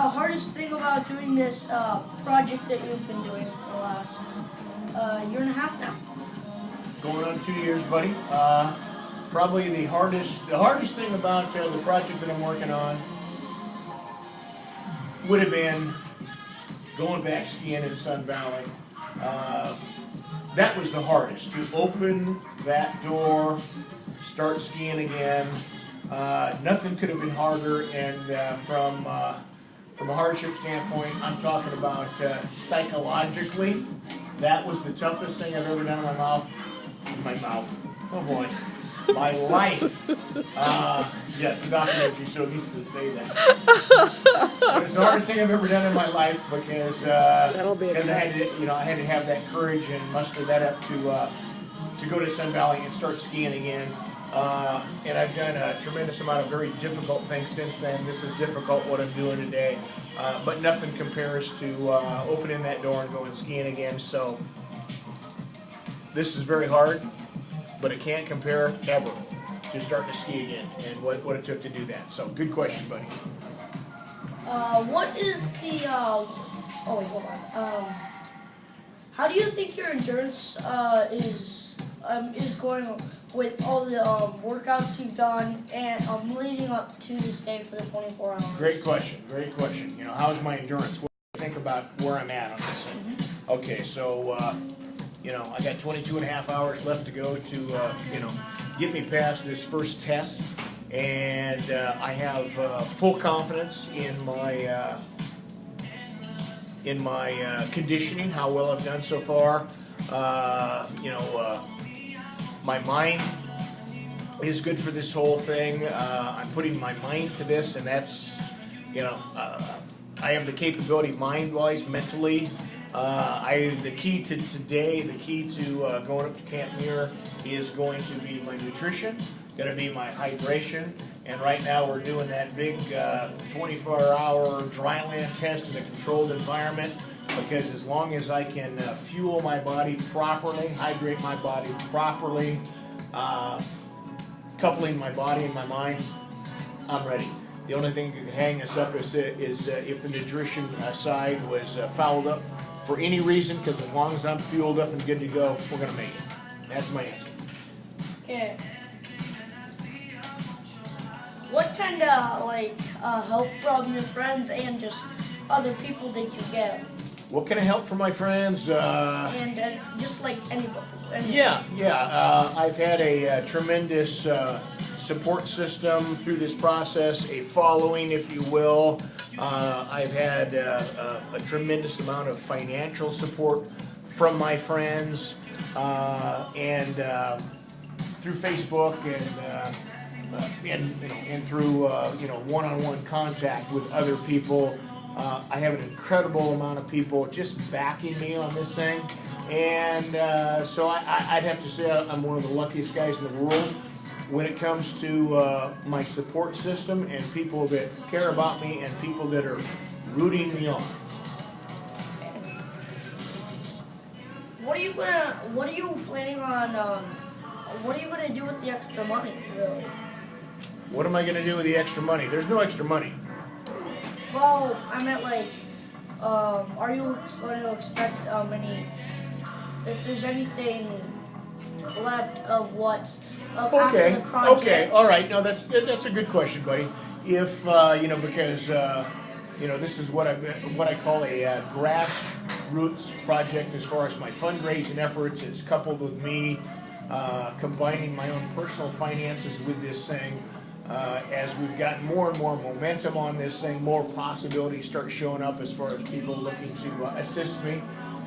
hardest thing about doing this project that you've been doing for the last year and a half now? Going on 2 years, buddy. Probably the hardest thing about the project that I'm working on would have been going back skiing in Sun Valley. That was the hardest, to open that door, start skiing again. Nothing could have been harder, and from a hardship standpoint, I'm talking about psychologically, that was the toughest thing I've ever done in my mouth. Oh boy. My life. Yeah, it's a documentary, so it needs to say that. But it's the hardest thing I've ever done in my life because I had to have that courage and muster that up to go to Sun Valley and start skiing again. And I've done a tremendous amount of very difficult things since then. This is difficult what I'm doing today, but nothing compares to opening that door and going skiing again. So this is very hard, but it can't compare ever to starting to ski again and what it took to do that. So good question, buddy. What is the, oh wait, hold on. How do you think your endurance is going with all the workouts you've done and leading up to this day for the 24 hours? Great question, great question. You know, how's my endurance? What do you think about where I'm at on this thing? Mm-hmm. Okay, so, you know, I got 22 and a half hours left to go to, you know, get me past this first test. And I have full confidence in my conditioning, how well I've done so far. You know, my mind is good for this whole thing. I'm putting my mind to this, and that's, you know, I have the capability mind-wise, mentally. The key to today, the key to going up to Camp Muir is going to be my nutrition, going to be my hydration, and right now we're doing that big 24-hour dry land test in a controlled environment, because as long as I can fuel my body properly, hydrate my body properly, coupling my body and my mind, I'm ready. The only thing that could hang us up is if the nutrition side was fouled up for any reason, because as long as I'm fueled up and good to go, we're going to make it. That's my answer. Okay. What kind of help from your friends and just other people did you get? What can I help from my friends? And just like anybody. Yeah. I've had a tremendous support system through this process, a following, if you will. I've had a tremendous amount of financial support from my friends, and through Facebook and through one-on-one contact with other people. I have an incredible amount of people just backing me on this thing, and so I'd have to say I'm one of the luckiest guys in the world when it comes to my support system and people that care about me and people that are rooting me on. What are you planning on? What are you gonna do with the extra money, really? What am I gonna do with the extra money? There's no extra money. Well, I meant are you going to expect if there's anything left of what's after the project? Okay, all right. No, that's a good question, buddy. If because this is what I call a grassroots project as far as my fundraising efforts. It's coupled with me combining my own personal finances with this thing. As we've gotten more and more momentum on this thing, more possibilities start showing up as far as people looking to assist me.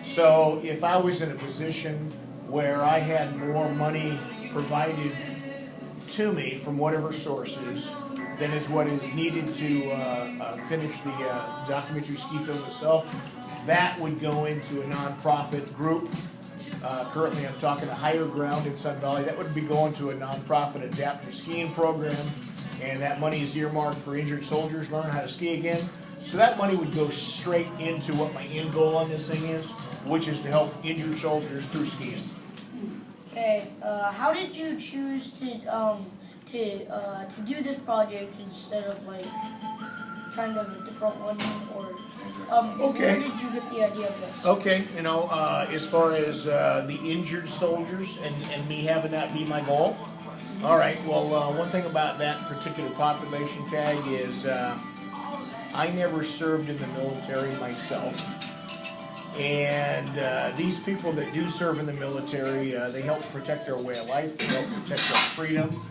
So if I was in a position where I had more money provided to me from whatever sources than is what is needed to finish the documentary ski film itself, that would go into a nonprofit group. Currently I'm talking to Higher Ground in Sun Valley. That would be going to a nonprofit adaptive skiing program, and that money is earmarked for injured soldiers learn how to ski again. So that money would go straight into what my end goal on this thing is, which is to help injured soldiers through skiing. Okay, how did you choose to do this project instead of kind of a different one, or Okay. where did you get the idea of this? Okay, as far as the injured soldiers and me having that be my goal. All right, well, one thing about that particular population tag is I never served in the military myself. And these people that do serve in the military, they help protect our way of life, they help protect our freedom.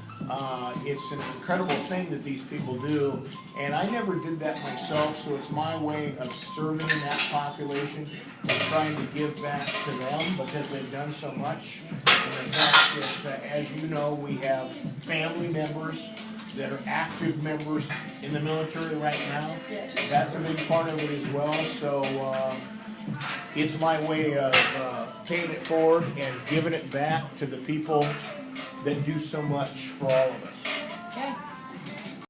It's an incredible thing that these people do, and I never did that myself, so it's my way of serving that population and trying to give back to them because they've done so much. And the fact that, as you know, we have family members that are active members in the military right now. Yes. That's a big part of it as well, so it's my way of paying it forward and giving it back to the people that do so much for all of us. Okay.